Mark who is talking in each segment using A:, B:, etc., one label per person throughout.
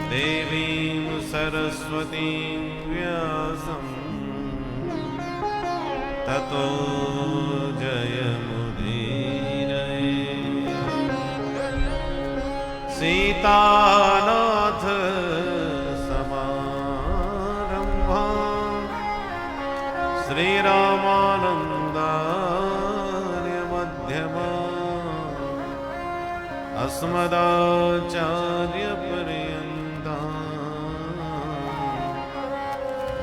A: देवीं सरस्वतीं व्यासं ततो जयमुदीरये। सीतानाथ समारम्भां श्रीरामानन्दार्य मध्यमाम् अस्मदाचार्यपर्यन्तां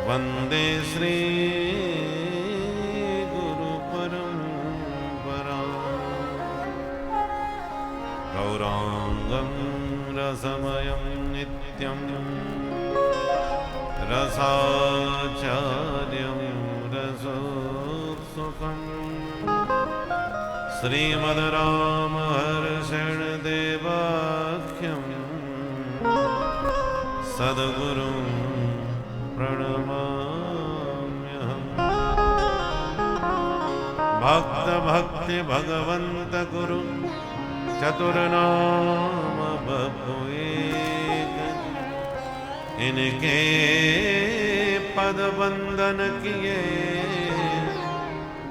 A: वन्दे श्री गौरांगं रसमयं नित्यं रसाचार्यं रसोत्सुकं श्रीमद्रामहर्षिणदेवाख्यं सद्गुरुं प्रणमाम्यहम्। भक्त भक्ति भगवंत गुरु चतुर्नाम बपुएक, इनके पद वंदन किए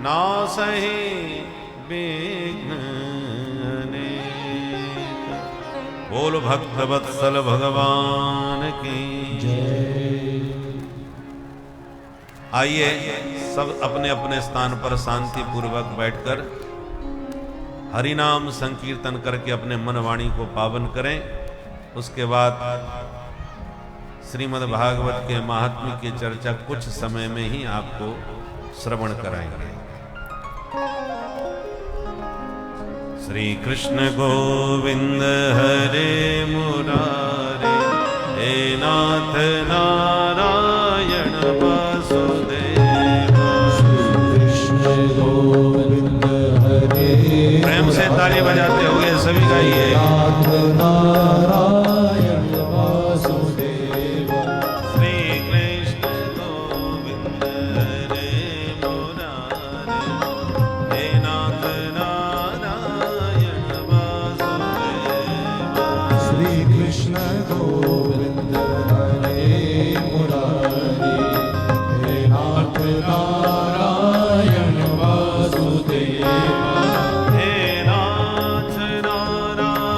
A: नासहि विघ्न अनेक। बोल भक्त वत्सल भगवान की जय। आइए सब अपने अपने स्थान पर शांति पूर्वक बैठकर हरि नाम संकीर्तन करके अपने मन वाणी को पावन करें। उसके बाद श्रीमद् भागवत के महात्म्य की चर्चा कुछ समय में ही आपको श्रवण कराएंगे। श्री कृष्ण गोविंद हरे मुरारे, हे नाथ नारायण वासुदेव।
B: कृष्ण गोविंद हरे,
A: प्रेम से ताली बजाते हुए सभी गाइए।
B: नाथ नारायण वासुदेव।
A: श्री कृष्ण गोविंद हरे मुरारे, हे नाथ नारायण वासुदेव।
B: श्री कृष्ण गोविंद हरे मुरारे, हे नाथ नारायण वासुदेव।
A: हे नाथ नारायण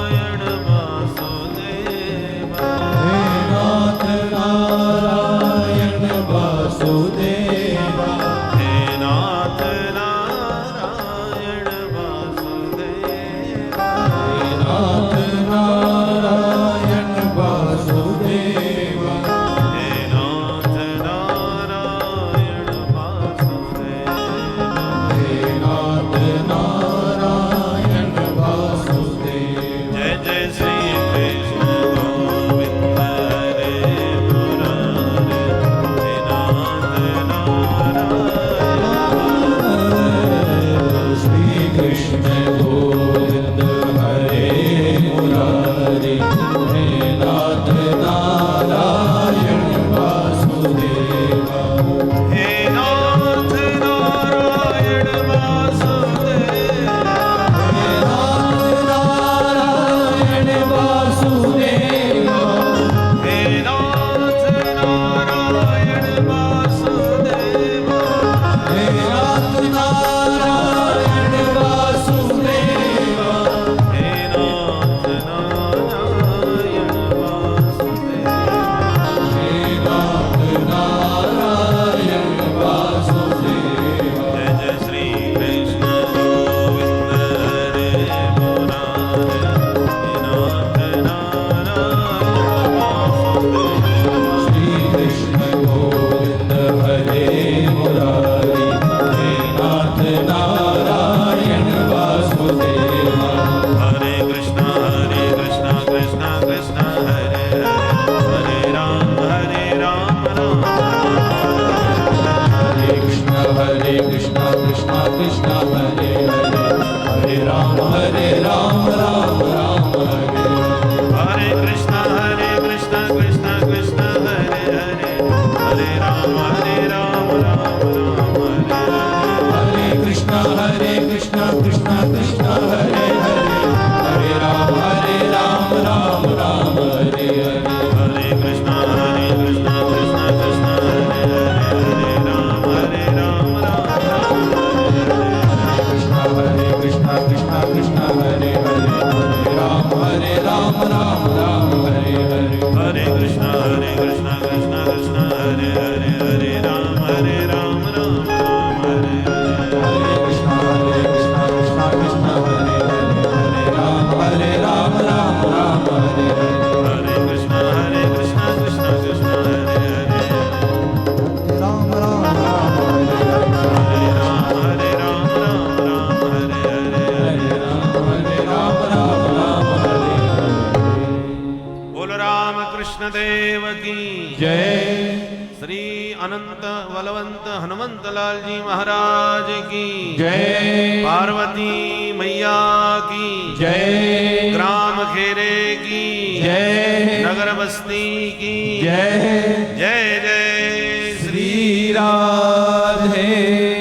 A: कृष्णदेव की
B: जय।
A: श्री अनंत बलवंत हनुमंत लाल जी महाराज की
B: जय।
A: पार्वती मैया की
B: जय।
A: ग्राम खेरे की
B: जय।
A: नगर बस्ती की
B: जय।
A: जय जय
B: श्री राधे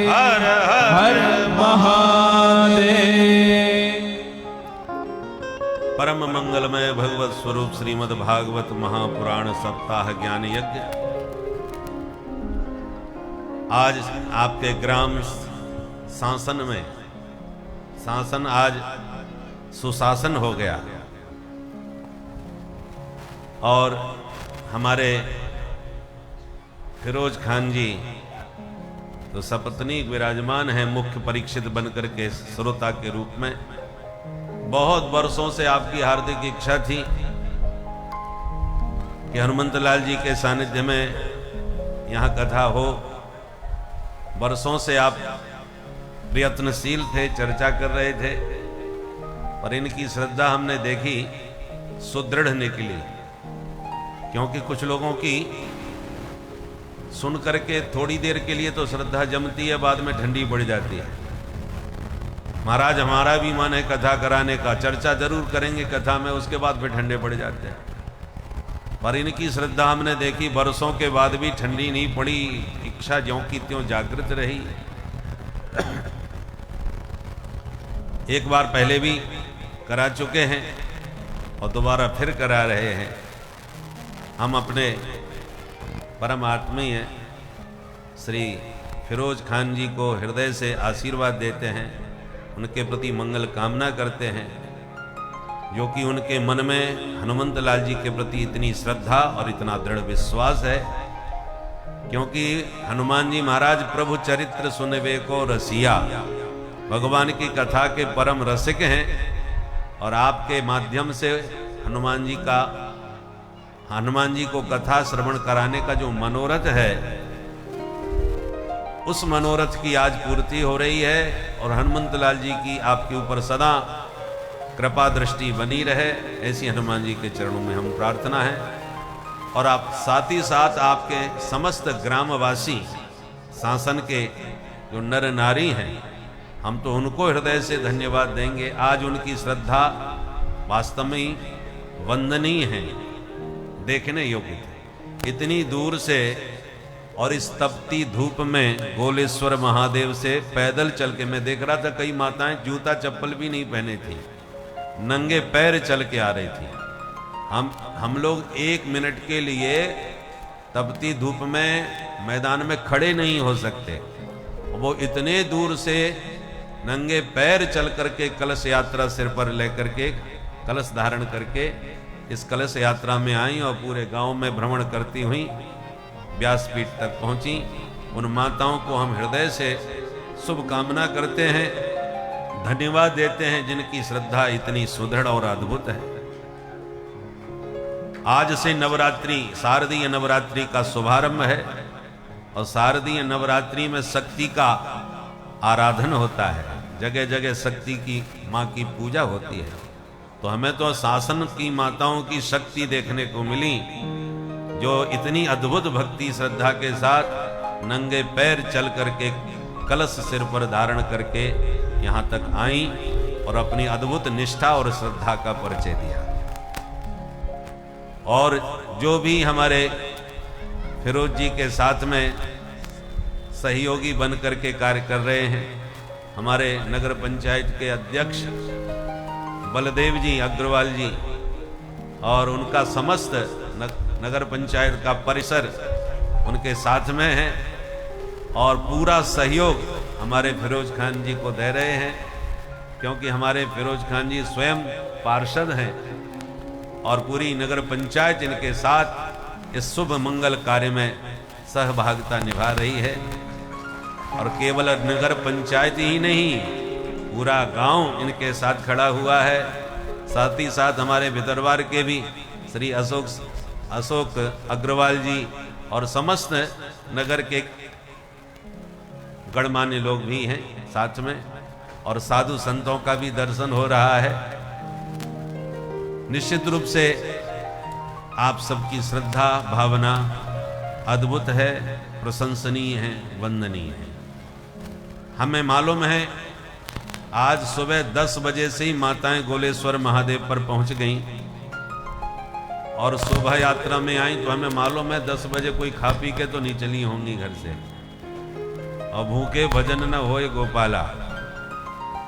A: हर हर
B: हर महादेव।
A: परम मंगलमय भगवत स्वरूप श्रीमद् भागवत महापुराण सप्ताह ज्ञान यज्ञ आज आपके ग्राम शासन में शासन आज सुशासन हो गया और हमारे फिरोज खान जी तो सपत्नीक विराजमान हैं मुख्य परीक्षित बनकर के श्रोता के रूप में। बहुत वर्षों से आपकी हार्दिक इच्छा थी कि हनुमंत लाल जी के सानिध्य में यहाँ कथा हो। वर्षों से आप प्रयत्नशील थे, चर्चा कर रहे थे, पर इनकी श्रद्धा हमने देखी सुदृढ़ निकली। क्योंकि कुछ लोगों की सुन करके थोड़ी देर के लिए तो श्रद्धा जमती है, बाद में ठंडी पड़ जाती है। महाराज हमारा भी मन है कथा कराने का, चर्चा जरूर करेंगे कथा में, उसके बाद फिर ठंडे पड़ जाते हैं। पर इनकी श्रद्धा हमने देखी बरसों के बाद भी ठंडी नहीं पड़ी, इच्छा ज्यों की त्यों जागृत रही। एक बार पहले भी करा चुके हैं और दोबारा फिर करा रहे हैं। हम अपने परम आत्मीय श्री फिरोज खान जी को हृदय से आशीर्वाद देते हैं, उनके प्रति मंगल कामना करते हैं, जो कि उनके मन में हनुमंत लाल जी के प्रति इतनी श्रद्धा और इतना दृढ़ विश्वास है। क्योंकि हनुमान जी महाराज प्रभु चरित्र सुनवे को रसिया, भगवान की कथा के परम रसिक हैं और आपके माध्यम से हनुमान जी को कथा श्रवण कराने का जो मनोरथ है, उस मनोरथ की आज पूर्ति हो रही है। और हनुमंत लाल जी की आपके ऊपर सदा कृपा दृष्टि बनी रहे, ऐसी हनुमान जी के चरणों में हम प्रार्थना है। और आप साथ ही साथ आपके समस्त ग्रामवासी शासन के जो नर नारी हैं, हम तो उनको हृदय से धन्यवाद देंगे। आज उनकी श्रद्धा वास्तव में वंदनीय है, देखने योग्य थे। इतनी दूर से और इस तपती धूप में गोलेश्वर महादेव से पैदल चल के, मैं देख रहा था कई माताएं जूता चप्पल भी नहीं पहने थी, नंगे पैर चल के आ रही थी। हम लोग एक मिनट के लिए तपती धूप में मैदान में खड़े नहीं हो सकते, वो इतने दूर से नंगे पैर चल करके कलश यात्रा सिर पर लेकर के कलश धारण करके इस कलश यात्रा में आई और पूरे गांव में भ्रमण करती हुई व्यासपीठ तक पहुंची। उन माताओं को हम हृदय से शुभकामना करते हैं, धन्यवाद देते हैं, जिनकी श्रद्धा इतनी सुदृढ़ और अद्भुत है। आज से नवरात्रि, शारदीय नवरात्रि का शुभारंभ है और शारदीय नवरात्रि में शक्ति का आराधन होता है, जगह जगह शक्ति की माँ की पूजा होती है। तो हमें तो शासन की माताओं की शक्ति देखने को मिली, जो इतनी अद्भुत भक्ति श्रद्धा के साथ नंगे पैर चल करके कलश सिर पर धारण करके यहाँ तक आई और अपनी अद्भुत निष्ठा और श्रद्धा का परिचय दिया। और जो भी हमारे फिरोज जी के साथ में सहयोगी बन करके कार्य कर रहे हैं, हमारे नगर पंचायत के अध्यक्ष बलदेव जी अग्रवाल जी और उनका समस्त नगर पंचायत का परिसर उनके साथ में है और पूरा सहयोग हमारे फिरोज खान जी को दे रहे हैं, क्योंकि हमारे फिरोज खान जी स्वयं पार्षद हैं और पूरी नगर पंचायत इनके साथ इस शुभ मंगल कार्य में सहभागिता निभा रही है। और केवल नगर पंचायत ही नहीं, पूरा गांव इनके साथ खड़ा हुआ है। साथ ही साथ हमारे भितरवार के भी श्री अशोक अग्रवाल जी और समस्त नगर के गणमान्य लोग भी हैं साथ में, और साधु संतों का भी दर्शन हो रहा है। निश्चित रूप से आप सबकी श्रद्धा भावना अद्भुत है, प्रशंसनीय है, वंदनीय है। हमें मालूम है आज सुबह 10 बजे से ही माताएं गोलेश्वर महादेव पर पहुंच गईं और शोभा यात्रा में आई, तो हमें मालूम है 10 बजे कोई खा पी के तो नहीं चली होंगी घर से, और भूखे भजन न होए गोपाला।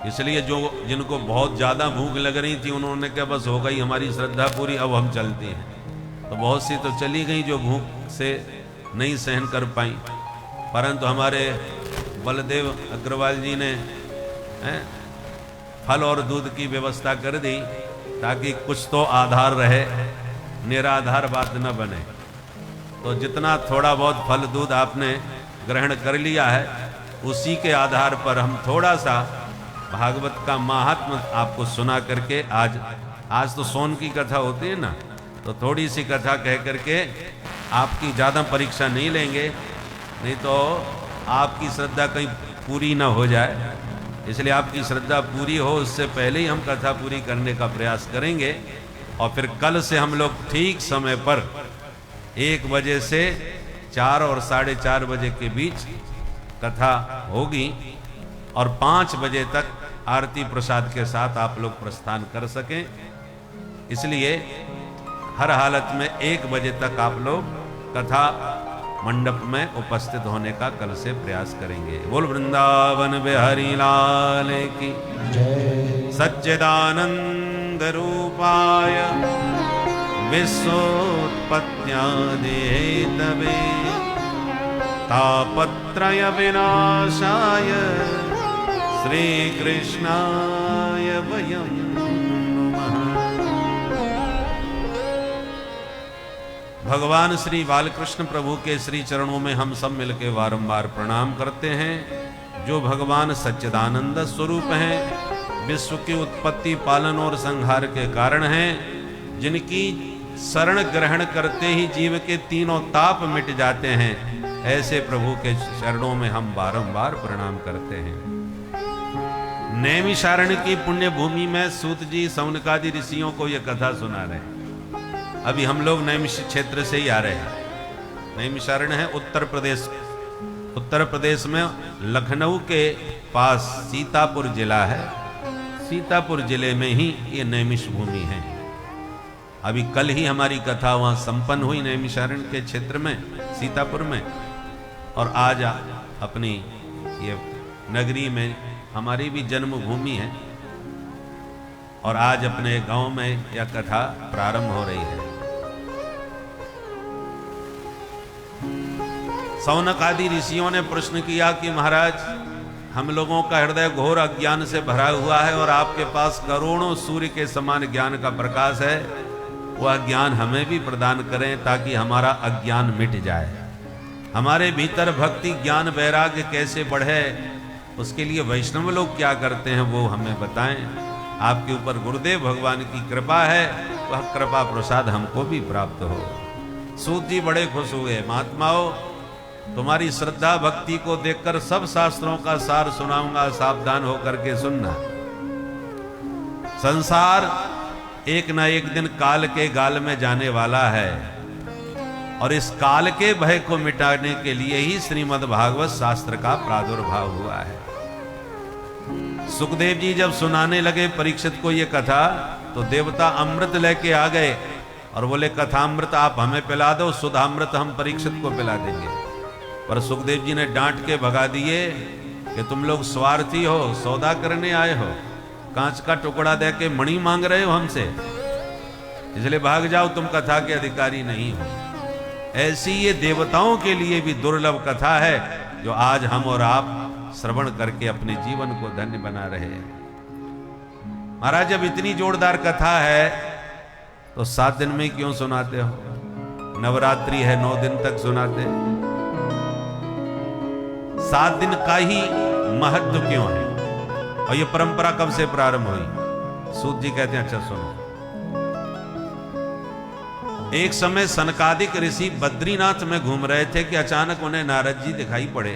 A: इसलिए जिनको बहुत ज़्यादा भूख लग रही थी उन्होंने कहा बस हो गई हमारी श्रद्धा पूरी, अब हम चलते हैं। तो बहुत सी तो चली गई जो भूख से नहीं सहन कर पाई, परंतु हमारे बलदेव अग्रवाल जी ने फल और दूध की व्यवस्था कर दी ताकि कुछ तो आधार रहे, निराधार बात न बने। तो जितना थोड़ा बहुत फल दूध आपने ग्रहण कर लिया है उसी के आधार पर हम थोड़ा सा भागवत का महात्म आपको सुना करके आज तो सोन की कथा होती है ना, तो थोड़ी सी कथा कह करके आपकी ज़्यादा परीक्षा नहीं लेंगे, नहीं तो आपकी श्रद्धा कहीं पूरी ना हो जाए। इसलिए आपकी श्रद्धा पूरी हो उससे पहले ही हम कथा पूरी करने का प्रयास करेंगे। और फिर कल से हम लोग ठीक समय पर 1 बजे से 4 और 4:30 बजे के बीच कथा होगी और 5 बजे तक आरती प्रसाद के साथ आप लोग प्रस्थान कर सकें। इसलिए हर हालत में 1 बजे तक आप लोग कथा मंडप में उपस्थित होने का कल से प्रयास करेंगे। बोल वृंदावन बिहारी लाल की जय। सच्चिदानंद रूपाय विश्वोत्पत्त्यादि हेतवे तापत्रय विनाशाय श्री कृष्णाय वयं नमः। भगवान श्री बालकृष्ण प्रभु के श्री चरणों में हम सब मिलकर बारंबार प्रणाम करते हैं। जो भगवान सच्चिदानंद स्वरूप हैं, विश्व की उत्पत्ति पालन और संहार के कारण हैं, जिनकी शरण ग्रहण करते ही जीव के तीनों ताप मिट जाते हैं, ऐसे प्रभु के चरणों में हम बारंबार प्रणाम करते हैं। नैमिषारण्य की पुण्य भूमि में सूत जी सौनकादि ऋषियों को यह कथा सुना रहे हैं। अभी हम लोग नैमिष क्षेत्र से ही आ रहे हैं। नैमिषारण्य है उत्तर प्रदेश। उत्तर प्रदेश में लखनऊ के पास सीतापुर जिला है। सीतापुर जिले में ही ये नैमिष भूमि है। अभी कल ही हमारी कथा वहां संपन्न हुई नैमिषारण्य के क्षेत्र में, सीतापुर में, और आज अपनी ये नगरी में हमारी भी जन्मभूमि है और आज अपने गांव में यह कथा प्रारंभ हो रही है। सौनक आदि ऋषियों ने प्रश्न किया कि महाराज, हम लोगों का हृदय घोर अज्ञान से भरा हुआ है और आपके पास करोड़ों सूर्य के समान ज्ञान का प्रकाश है, वह ज्ञान हमें भी प्रदान करें ताकि हमारा अज्ञान मिट जाए। हमारे भीतर भक्ति ज्ञान वैराग्य कैसे बढ़े, उसके लिए वैष्णव लोग क्या करते हैं वो हमें बताएं। आपके ऊपर गुरुदेव भगवान की कृपा है, वह कृपा प्रसाद हमको भी प्राप्त हो। सूत जी बड़े खुश हुए। महात्माओं, तुम्हारी श्रद्धा भक्ति को देखकर सब शास्त्रों का सार सुनाऊंगा, सावधान होकर के सुनना। संसार एक न एक दिन काल के गाल में जाने वाला है और इस काल के भय को मिटाने के लिए ही श्रीमद् भागवत शास्त्र का प्रादुर्भाव हुआ है। सुखदेव जी जब सुनाने लगे परीक्षित को ये कथा, तो देवता अमृत लेके आ गए और बोले कथामृत आप हमें पिला दो, सुधामृत हम परीक्षित को पिला देंगे। पर सुखदेव जी ने डांट के भगा दिए कि तुम लोग स्वार्थी हो, सौदा करने आए हो, कांच का टुकड़ा दे के मणि मांग रहे हो हमसे, इसलिए भाग जाओ, तुम कथा के अधिकारी नहीं हो। ऐसी ये देवताओं के लिए भी दुर्लभ कथा है जो आज हम और आप श्रवण करके अपने जीवन को धन्य बना रहे हैं। महाराज, जब इतनी जोरदार कथा है तो 7 दिन में क्यों सुनाते हो? नवरात्रि है, 9 दिन तक सुनाते। 7 दिन का ही महत्व क्यों है और ये परंपरा कब से प्रारंभ हुई? सूत जी कहते हैं, अच्छा सुनो। एक समय सनकादिक ऋषि बद्रीनाथ में घूम रहे थे कि अचानक उन्हें नारद जी दिखाई पड़े।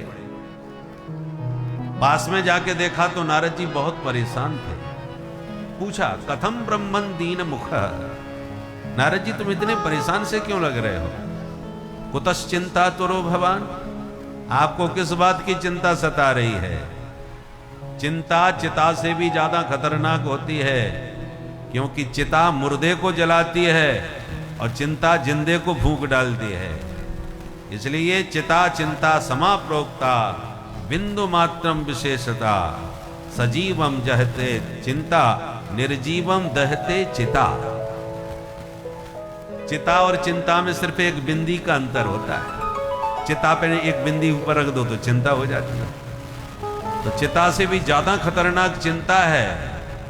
A: पास में जाके देखा तो नारद जी बहुत परेशान थे। पूछा, कथम ब्रह्मन दीन मुख, नारद जी तुम इतने परेशान से क्यों लग रहे हो? कुतश्चिंता तुरो भवान, आपको किस बात की चिंता सता रही है? चिंता चिता से भी ज्यादा खतरनाक होती है, क्योंकि चिता मुर्दे को जलाती है और चिंता जिंदे को भूख डालती है। इसलिए चिता चिंता समाप्रोक्ता बिंदु मात्रम विशेषता, सजीवम जहते चिंता निर्जीवम दहते चिता। चिता और चिंता में सिर्फ एक बिंदी का अंतर होता है। चिता पे एक बिंदी ऊपर रख दो तो चिंता हो जाती है। तो चिता से भी ज्यादा खतरनाक चिंता है,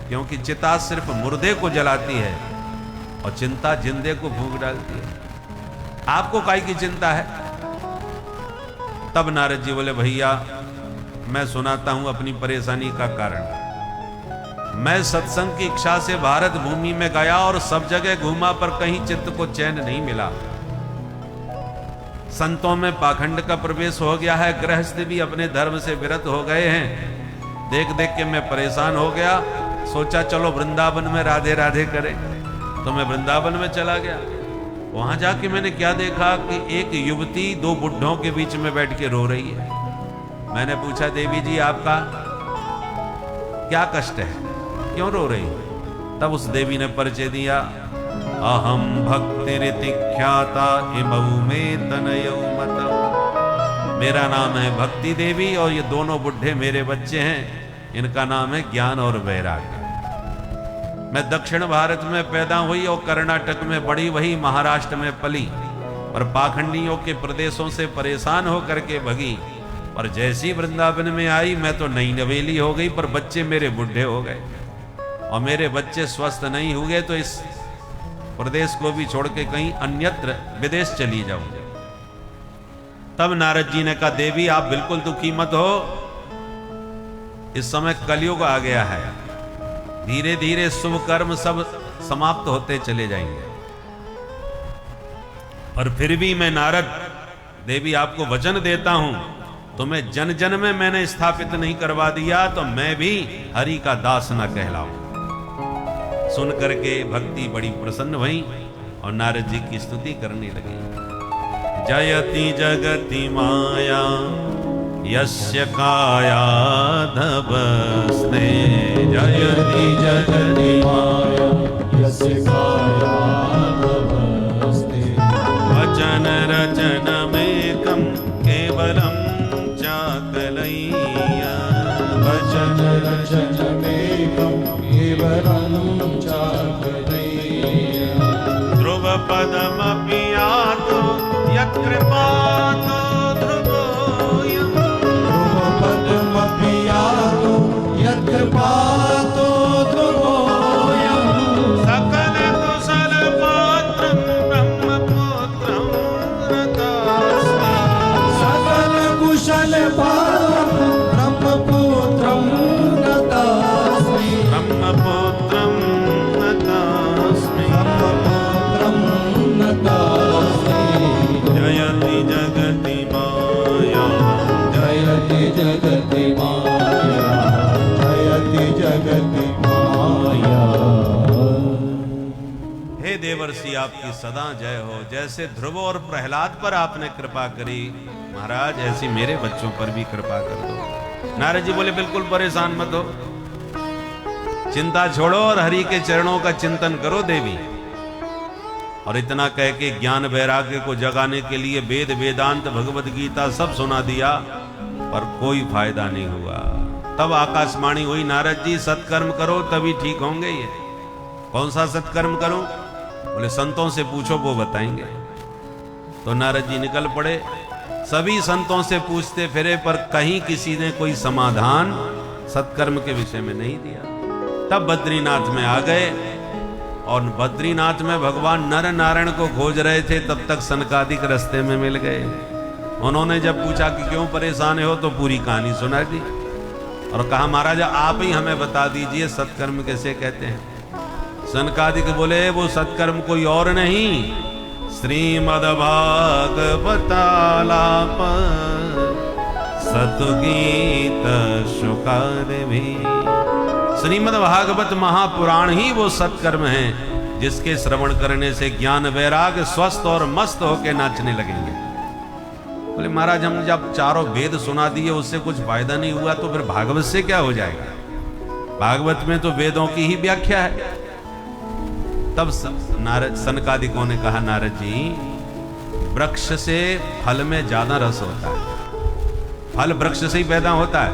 A: क्योंकि चिता सिर्फ मुर्दे को जलाती है और चिंता जिंदे को भूख डालती है। आपको काय की चिंता है? तब नारद जी बोले, भैया मैं सुनाता हूं अपनी परेशानी का कारण। मैं सत्संग की इच्छा से भारत भूमि में गया और सब जगह घूमा, पर कहीं चित्त को चैन नहीं मिला। संतों में पाखंड का प्रवेश हो गया है, गृहस्थ भी अपने धर्म से विरत हो गए हैं। देख देख के मैं परेशान हो गया, सोचा चलो वृंदावन में राधे राधे करें, तो मैं वृंदावन में चला गया। वहां जाके मैंने क्या देखा कि एक युवती दो बुढ़ों के बीच में बैठ के रो रही है। मैंने पूछा, देवी जी आपका क्या कष्ट है, क्यों रो रही? तब उस देवी ने परिचय दिया, अहम भक्तिरिति ख्याता इमऊ में तनयऊ मतम। मेरा नाम है भक्ति देवी और ये दोनों बुढ़े मेरे बच्चे हैं, इनका नाम है ज्ञान और वैराग्य। मैं दक्षिण भारत में पैदा हुई और कर्नाटक में बड़ी, वही महाराष्ट्र में पली, और पाखंडियों के प्रदेशों से परेशान होकर के भगी। पर जैसी वृंदावन में आई मैं तो नई नवेली हो गई, पर बच्चे मेरे बुढ़े हो गए और मेरे बच्चे स्वस्थ नहीं हुए, तो इस प्रदेश को भी छोड़ के कहीं अन्यत्र विदेश चली जाऊंगे। तब नारद जी ने कहा, देवी आप बिल्कुल दुखी मत हो, इस समय कलयुग आ गया है, धीरे धीरे शुभ कर्म सब समाप्त होते चले जाएंगे। पर फिर भी मैं नारद देवी आपको वचन देता हूं, तुम्हें जन जन में मैंने स्थापित नहीं करवा दिया तो मैं भी हरि का दास न कहलाऊं। सुन करके भक्ति बड़ी प्रसन्न हुई और नारद जी की स्तुति करने लगी। जयति जगति माया यस्य काया धवस्ते, जयति जगति माया
B: यस्य काया धवस्ते।
A: वचन रचनमेकं केवलं चाकलय्या,
B: वचन रचनमेकं केवलं चाकलय्या।
A: ध्रुव पदमपि यातु यत्कृपातो ध्रुवोऽयम्,
B: ध्रुव पदमपि यातु यत्कृपातो ध्रुवोऽयम्।
A: सकल कुशल पात्रं ब्रह्मपुत्रं रतास्मि,
B: सकल कुशल पात्रं ब्रह्मपुत्रं नतास्मि,
A: ब्रह्मपुत्रं नतास्मि,
B: ब्रह्मपुत्रं नतास्मि।
A: जयति जगति माया,
B: जयति जगति माया, जयति जगति माया।
A: हे देवर्षि आपकी सदा जय हो। जैसे ध्रुव और प्रहलाद पर आपने कृपा करी महाराज, ऐसी मेरे बच्चों पर भी कृपा कर दो। नारद जी बोले, बिल्कुल परेशान मत हो, चिंता छोड़ो और हरि के चरणों का चिंतन करो देवी। और इतना कह के ज्ञान वैराग्य को जगाने के लिए वेद वेदांत भगवत गीता सब सुना दिया, पर कोई फायदा नहीं हुआ। तब आकाशवाणी हुई, नारद जी सत्कर्म करो तभी ठीक होंगे। ये कौन सा सत्कर्म करूं? बोले संतों से पूछो, वो बताएंगे। तो नारद जी निकल पड़े, सभी संतों से पूछते फिरे, पर कहीं किसी ने कोई समाधान सत्कर्म के विषय में नहीं दिया। तब बद्रीनाथ में आ गए और बद्रीनाथ में भगवान नर नारायण को खोज रहे थे, तब तक सनकादिक रास्ते में मिल गए। उन्होंने जब पूछा कि क्यों परेशान हो, तो पूरी कहानी सुना दी और कहा, महाराजा आप ही हमें बता दीजिए सत्कर्म कैसे कहते हैं। सनकादिक बोले, वो सत्कर्म कोई और नहीं, श्रीमद् भागवतालाप सतगीत शुकर भी। श्रीमद् भागवत महापुराण ही वो सत्कर्म है जिसके श्रवण करने से ज्ञान वैराग स्वस्थ और मस्त होके नाचने लगेंगे। बोले महाराज हम जब चारों वेद सुना दिए उससे कुछ फायदा नहीं हुआ तो फिर भागवत से क्या हो जाएगा? भागवत में तो वेदों की ही व्याख्या है। तब नारद सनकादिकों ने कहा नारद जी वृक्ष से फल में ज्यादा रस होता है, फल वृक्ष से ही पैदा होता है।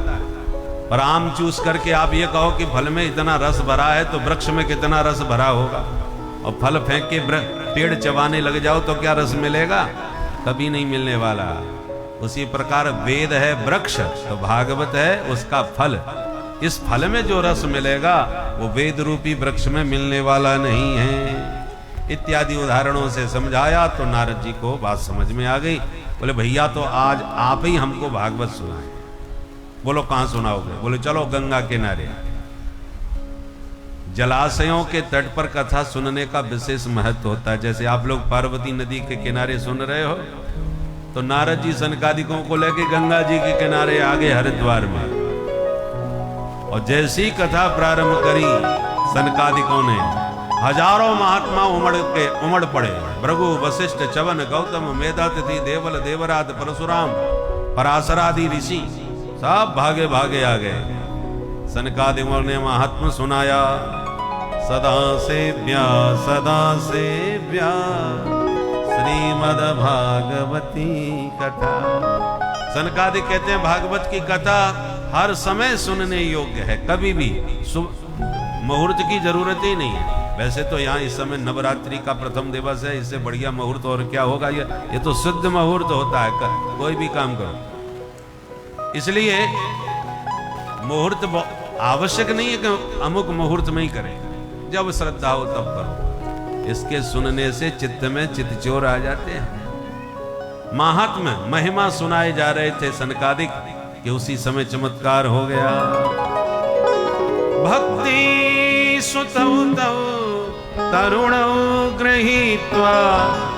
A: पर आम चूस करके आप ये कहो कि फल में इतना रस भरा है तो वृक्ष में कितना रस भरा होगा, और फल फेंक के पेड़ चबाने लग जाओ तो क्या रस मिलेगा? कभी नहीं मिलने वाला। उसी प्रकार वेद है वृक्ष तो भागवत है उसका फल। इस फल में जो रस मिलेगा वो वेद रूपी वृक्ष में मिलने वाला नहीं है। इत्यादि उदाहरणों से समझाया तो नारद जी को बात समझ में आ गई। बोले भैया तो आज आप ही हमको भागवत सुनाए। बोलो कहां सुनाओगे? बोले चलो गंगा किनारे। जलाशयों के तट पर कथा सुनने का विशेष महत्व होता है। जैसे आप लोग पार्वती नदी के किनारे सुन रहे हो तो नारद जी सनकादिकों को लेके गंगा जी के किनारे आगे हरिद्वार में, और जैसी कथा प्रारंभ करी सनकादिकों ने हजारों महात्मा उमड़ पड़े। भृगु वशिष्ठ चवन गौतम मेधातिथि देवल देवराज परशुराम पराशरादि ऋषि सब भागे भागे आ गए। सनकादिकों ने महात्मा सुनाया सदा सेव्या श्रीमद् भागवती कथा। सनकादिक कहते हैं भागवत की कथा हर समय सुनने योग्य है, कभी भी मुहूर्त की जरूरत ही नहीं है। वैसे तो यहाँ इस समय नवरात्रि का प्रथम दिवस है, इससे बढ़िया मुहूर्त और क्या होगा? ये तो शुद्ध मुहूर्त होता है कोई भी काम करो। इसलिए मुहूर्त आवश्यक नहीं है कि अमुक मुहूर्त में ही करें, जब श्रद्धा हो तब करो। इसके सुनने से चित्त में चित्तचोर आ जाते हैं। महात्मा महिमा सुनाए जा रहे थे सनकादिक कि उसी समय चमत्कार हो गया। भक्ति सुतौ तौ तरुणौ गृहीत्वा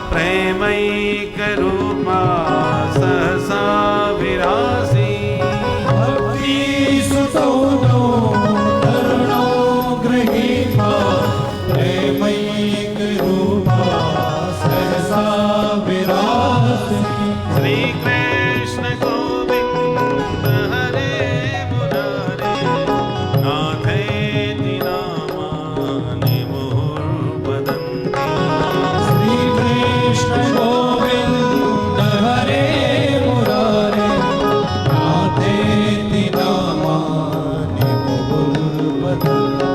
A: प्रेमैक रूपा सहसा विरासी।
B: भक्ति सुतौ तौ तरुणौ गृहीत्वा प्रेमैक रूपा सहसा विरासी।
A: श्री कृष्ण गोविंद हरे मुरारे नाथेति नामानि मुहुर्वदन्ति।
B: श्री कृष्ण गोविंद हरे मुरारे नाथेति नामानि मुहुर्वदन्ति।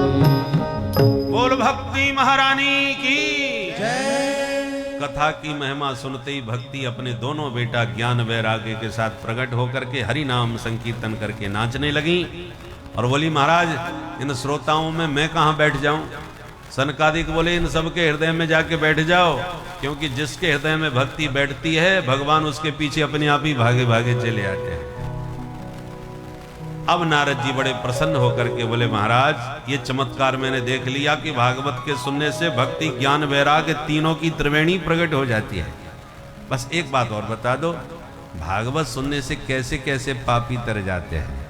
A: बोल भक्ति महारानी की कथा की महिमा सुनते ही भक्ति अपने दोनों बेटा ज्ञान वैराग्य के साथ प्रकट होकर के हरि नाम संकीर्तन करके नाचने लगी। और बोली महाराज इन श्रोताओं में मैं कहां बैठ जाऊं? सनकादिक बोले इन सबके हृदय में जाके बैठ जाओ, क्योंकि जिसके हृदय में भक्ति बैठती है भगवान उसके पीछे अपने आप ही भागे भागे चले आते हैं। अब नारद जी बड़े प्रसन्न होकर के बोले महाराज ये चमत्कार मैंने देख लिया कि भागवत के सुनने से भक्ति ज्ञान वैराग्य तीनों की त्रिवेणी प्रकट हो जाती है। बस एक बात और बता दो, भागवत सुनने से कैसे कैसे पापी तर जाते हैं?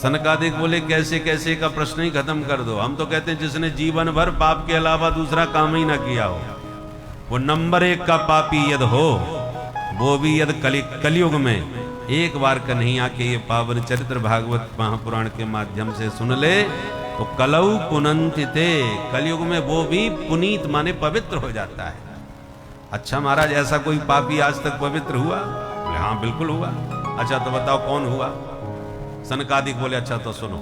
A: सनकादिक बोले कैसे कैसे का प्रश्न ही खत्म कर दो। हम तो कहते हैं जिसने जीवन भर पाप के अलावा दूसरा काम ही ना किया हो वो नंबर 1 का पापी यद हो, वो भी यद कलयुग में एक बार का नहीं आके ये पावन चरित्र भागवत महापुराण के माध्यम से सुन ले तो कलऊ पुनंति ते, कलयुग में वो भी पुनीत माने पवित्र हो जाता है। अच्छा महाराज ऐसा कोई पापी आज तक पवित्र हुआ? बोले हाँ बिल्कुल हुआ। अच्छा तो बताओ कौन हुआ? सनकादिक बोले अच्छा तो सुनो,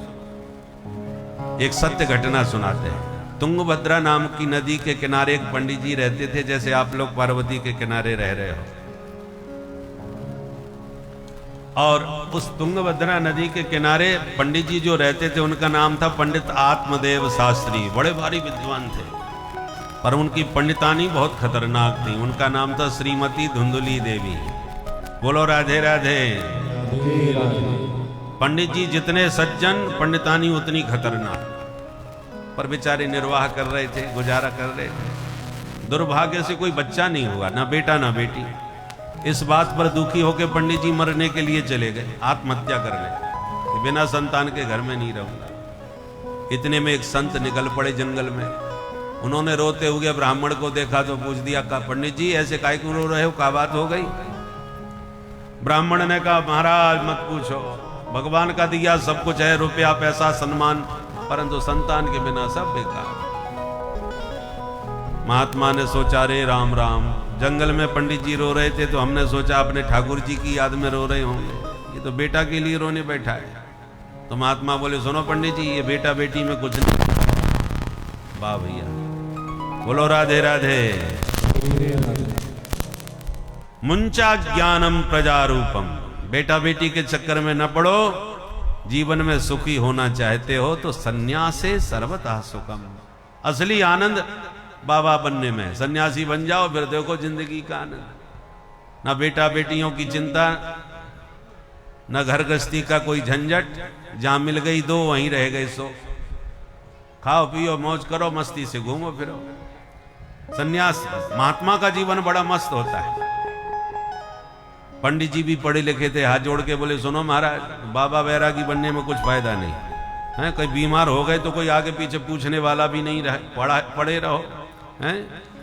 A: एक सत्य घटना सुनाते हैं। तुंगभद्रा नाम की नदी के किनारे एक पंडित जी रहते थे, जैसे आप लोग पार्वती के किनारे रह रहे हो। और उस तुंगभद्रा नदी के किनारे पंडित जी जो रहते थे उनका नाम था पंडित आत्मदेव शास्त्री। बड़े भारी विद्वान थे पर उनकी पंडितानी बहुत खतरनाक थी। उनका नाम था श्रीमती धुंधुली देवी। बोलो राधे राधे। पंडित जी जितने सज्जन, पंडितानी उतनी खतरनाक। पर बेचारे निर्वाह कर रहे थे, गुजारा कर रहे थे। दुर्भाग्य से कोई बच्चा नहीं हुआ, ना बेटा ना बेटी। इस बात पर दुखी होकर पंडित जी मरने के लिए चले गए, आत्महत्या कर ले, बिना संतान के घर में नहीं रहूंगा। इतने में एक संत निकल पड़े जंगल में। उन्होंने रोते हुए ब्राह्मण को देखा तो पूछ दिया, का पंडित जी ऐसे काय क्यों रो रहे हो, क्या बात हो गई? ब्राह्मण ने कहा, महाराज मत पूछो, भगवान का दिया सब कुछ है, रुपया पैसा सम्मान, परंतु संतान के बिना सब बेकार। महात्मा ने सोचा, रे राम राम, जंगल में पंडित जी रो रहे थे तो हमने सोचा अपने ठाकुर जी की याद में रो रहे होंगे, ये तो बेटा के लिए रोने बैठा है। तो महात्मा बोले, सुनो पंडित जी, ये बेटा बेटी में कुछ नहीं। वाह भैया, बोलो राधे राधे। मुंचा ज्ञानम प्रजारूपम, बेटा बेटी के चक्कर में न पड़ो, जीवन में सुखी होना चाहते हो तो सन्यासे सर्वथा सुखम। असली आनंद बाबा बनने में, सन्यासी बन जाओ फिर देखो जिंदगी का आनंद। ना बेटा बेटियों की चिंता, न घर गृहस्थी का कोई झंझट, जहां मिल गई दो वहीं रह गए सो, खाओ पियो मौज करो, मस्ती से घूमो फिरो। सन्यास, महात्मा का जीवन बड़ा मस्त होता है। पंडित जी भी पढ़े लिखे थे, हाथ जोड़ के बोले, सुनो महाराज, बाबा वैरागी बनने में कुछ फायदा नहीं है, कहीं बीमार हो गए तो कोई आगे पीछे पूछने वाला भी नहीं रहे, पढ़े रहो हैं।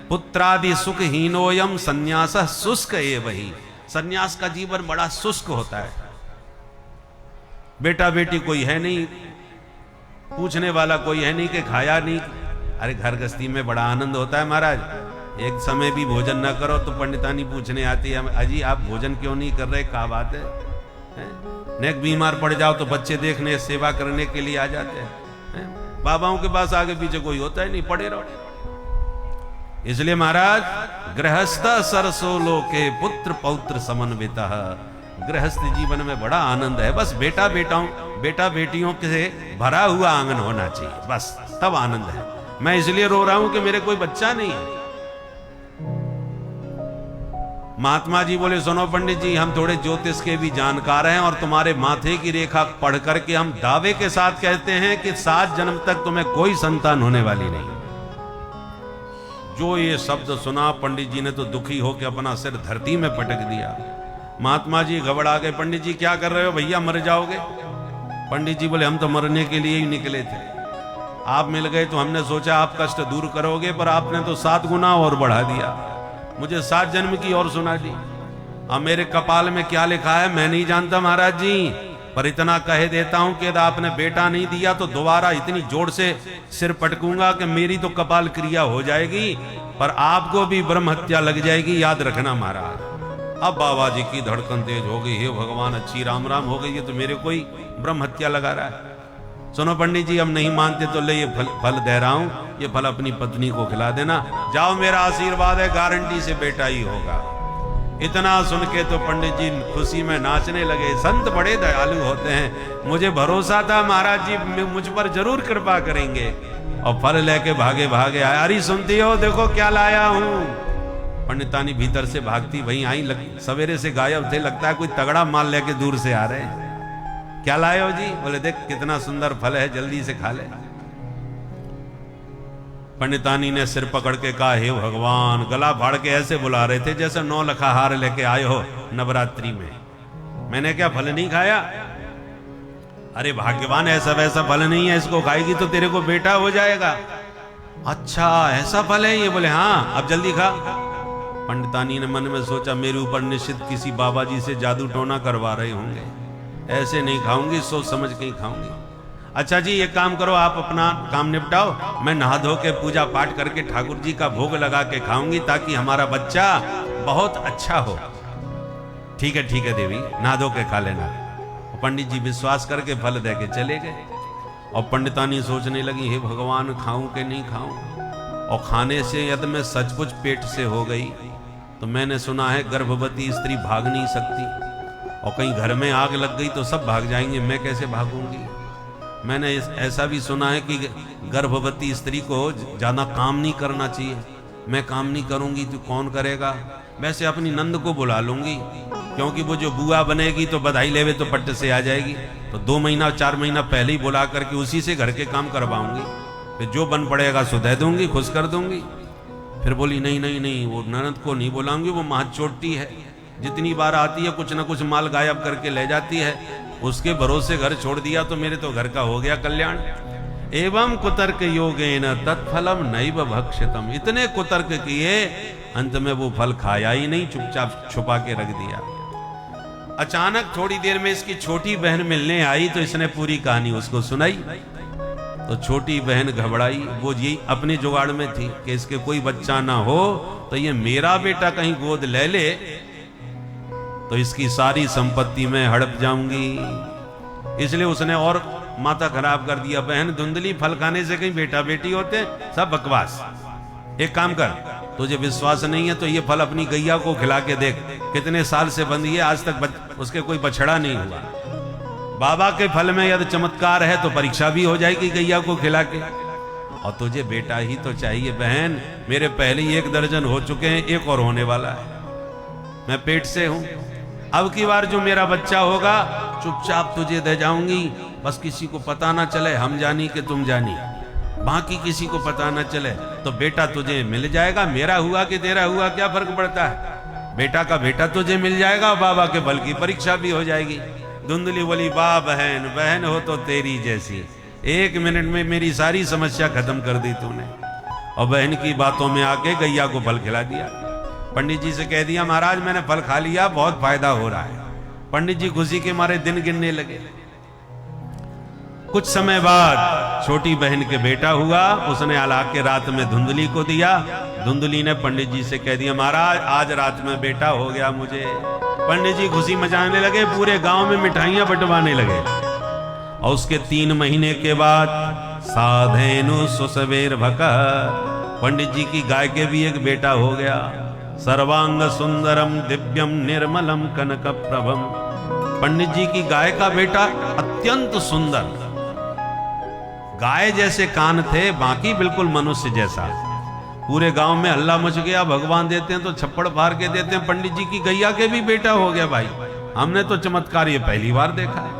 A: पुत्रादि सुख हीनोयम संन्यास शुष्क ये वही, सन्यास का जीवन बड़ा शुष्क होता है। बेटा बेटी कोई है नहीं, पूछने वाला कोई है नहीं कि खाया नहीं। अरे घर गृहस्थी में बड़ा आनंद होता है महाराज, एक समय भी भोजन न करो तो पंडितानी पूछने आती है, अजी आप भोजन क्यों नहीं कर रहे, क्या बात है? नेक बीमार पड़ जाओ तो बच्चे देखने सेवा करने के लिए आ जाते हैं। बाबाओं के पास आगे पीछे कोई होता ही नहीं, पड़े रहो। इसलिए महाराज, गृहस्थ सरसो लोके पुत्र पौत्र समन्विता, गृहस्थ जीवन में बड़ा आनंद है। बस बेटा बेटियों से भरा हुआ आंगन होना चाहिए, बस तब आनंद है। मैं इसलिए रो रहा हूं कि मेरे कोई बच्चा नहीं है। महात्मा जी बोले, सुनो पंडित जी, हम थोड़े ज्योतिष के भी जानकार हैं और तुम्हारे माथे की रेखा पढ़ करके हम दावे के साथ कहते हैं कि 7 जन्म तक तुम्हें कोई संतान होने वाली नहीं। जो ये शब्द सुना, पंडित जी ने तो दुखी होकर अपना सिर धरती में पटक दिया। महात्मा जी घबरा गए, पंडित जी क्या कर रहे हो भैया, मर जाओगे? पंडित जी बोले, हम तो मरने के लिए ही निकले थे, आप मिल गए तो हमने सोचा आप कष्ट दूर करोगे, पर आपने तो 7 गुना और बढ़ा दिया, मुझे 7 जन्म की और सुना दी। अब मेरे कपाल में क्या लिखा है मैं नहीं जानता महाराज जी, पर इतना कह देता हूं कि यदि आपने बेटा नहीं दिया तो दोबारा इतनी जोर से सिर पटकूंगा कि मेरी तो कपाल क्रिया हो जाएगी, पर आपको भी ब्रह्म हत्या लग जाएगी, याद रखना महाराज। अब बाबा जी की धड़कन तेज हो गई, हे भगवान अच्छी राम राम हो गई, ये तो मेरे कोई ब्रह्म हत्या लगा रहा है। सुनो पंडित जी, हम नहीं मानते तो ले ये फल दे रहा हूं, ये फल अपनी पत्नी को खिला देना, जाओ मेरा आशीर्वाद है, गारंटी से बेटा ही होगा। इतना सुन के तो पंडित जी खुशी में नाचने लगे। संत बड़े दयालु होते हैं, मुझे भरोसा था महाराज जी मुझ पर जरूर कृपा करेंगे। और फल लेके भागे भागे आए, अरे सुनती हो देखो क्या लाया हूं। पंडितानी भीतर से भागती वहीं आई, सवेरे से गायब थे, लगता है कोई तगड़ा माल लेके दूर से आ रहे हैं। क्या लाए हो जी? बोले देख कितना सुंदर फल है, जल्दी से खा ले। पंडितानी ने सिर पकड़ के कहा, हे भगवान, गला फाड़ के ऐसे बुला रहे थे जैसे 9 लखा हार लेके आए हो नवरात्रि में। मैंने क्या फल नहीं खाया? अरे भाग्यवान, ऐसा वैसा फल नहीं है, इसको खाएगी तो तेरे को बेटा हो जाएगा। अच्छा ऐसा फल है ये? बोले हाँ, अब जल्दी खा। पंडितानी ने मन में सोचा, मेरे ऊपर निश्चित किसी बाबा जी से जादू टोना करवा रहे होंगे, ऐसे नहीं खाऊंगी, सोच समझ के ही खाऊंगी। अच्छा जी एक काम करो, आप अपना काम निपटाओ, मैं नहा धो के पूजा पाठ करके ठाकुर जी का भोग लगा के खाऊंगी, ताकि हमारा बच्चा बहुत अच्छा हो। ठीक है देवी, नहा धो के खा लेना। पंडित जी विश्वास करके फल दे के चले गए। और पंडितानी सोचने लगी, हे भगवान, खाऊं कि नहीं खाऊं? और खाने से यदि मैं सचमुच पेट से हो गई तो मैंने सुना है गर्भवती स्त्री भाग नहीं सकती, और कहीं घर में आग लग गई तो सब भाग जाएंगे, मैं कैसे भागूंगी? मैंने ऐसा भी सुना है कि गर्भवती स्त्री को ज्यादा काम नहीं करना चाहिए, मैं काम नहीं करूंगी तो कौन करेगा? वैसे अपनी नंद को बुला लूंगी, क्योंकि वो जो बुआ बनेगी तो बधाई लेवे तो पट्ट से आ जाएगी, तो 2 महीना 4 महीना पहले ही बुला करके उसी से घर के काम करवाऊंगी, फिर जो बन पड़ेगा सो दे दूंगी, खुश कर दूंगी। फिर बोली नहीं, वो ननद को नहीं बुलाऊंगी, वो महत चोटी है, जितनी बार आती है कुछ ना कुछ माल गायब करके ले जाती है, उसके भरोसे घर छोड़ दिया तो मेरे तो घर का हो गया कल्याण। एवं कुतर्क योगेन तत्फलम नैव भक्षितम। इतने कुतर्क किए, अंत में वो फल खाया ही नहीं, चुपचाप छुपा के रख दिया। अचानक थोड़ी देर में इसकी छोटी बहन मिलने आई तो इसने पूरी कहानी उसको सुनाई। तो छोटी बहन घबराई, वो ये अपने जुगाड़ में थी कि इसके कोई बच्चा ना हो तो ये मेरा बेटा कहीं गोद ले ले तो इसकी सारी संपत्ति में हड़प जाऊंगी। इसलिए उसने और माथा खराब कर दिया। बहन धुंधली, फल खाने से कहीं बेटा बेटी होते, सब बकवास। एक काम कर, तुझे विश्वास नहीं है तो ये फल अपनी गैया को खिला के देख, कितने साल से बंधी है, आज तक उसके कोई बछड़ा नहीं हुआ। बाबा के फल में यदि चमत्कार है तो परीक्षा भी हो जाएगी गैया को खिला के। और तुझे बेटा ही तो चाहिए बहन, मेरे पहले ही 1 दर्जन हो चुके हैं, एक और होने वाला है, मैं पेट से हूं। अब की बार जो मेरा बच्चा होगा चुपचाप तुझे दे जाऊंगी, बस किसी को पता ना चले, हम जानी कि तुम जानी, बाकी किसी को पता ना चले, तो बेटा तुझे मिल जाएगा। मेरा हुआ कि तेरा हुआ क्या फर्क पड़ता है, बेटा का बेटा तुझे मिल जाएगा, बाबा के बल की परीक्षा भी हो जाएगी। धुंधली बोली, वाह बहन, बहन हो तो तेरी जैसी, 1 मिनट में मेरी सारी समस्या खत्म कर दी तूने। और बहन की बातों में आके गैया को फल खिला दिया। पंडित जी से कह दिया, महाराज मैंने फल खा लिया, बहुत फायदा हो रहा है। पंडित जी खुशी के मारे दिन गिनने लगे। कुछ समय बाद छोटी बहन के बेटा हुआ, उसने अला के रात में धुंधली को दिया। धुंधली ने पंडित जी से कह दिया, महाराज आज रात में बेटा हो गया मुझे। पंडित जी खुशी मचाने लगे, पूरे गांव में मिठाइयां बंटवाने लगे। और उसके 3 महीने के बाद साधेनु सुसवेर भका, पंडित जी की गाय के भी एक बेटा हो गया। सर्वांग सुंदरम दिव्यम निर्मलम कनक प्रभम, पंडित जी की गाय का बेटा अत्यंत सुंदर, गाय जैसे कान थे, बाकी बिल्कुल मनुष्य जैसा। पूरे गांव में हल्ला मच गया, भगवान देते हैं तो छप्पड़ फाड़ के देते हैं, पंडित जी की गैया के भी बेटा हो गया। भाई हमने तो चमत्कार ये पहली बार देखा है।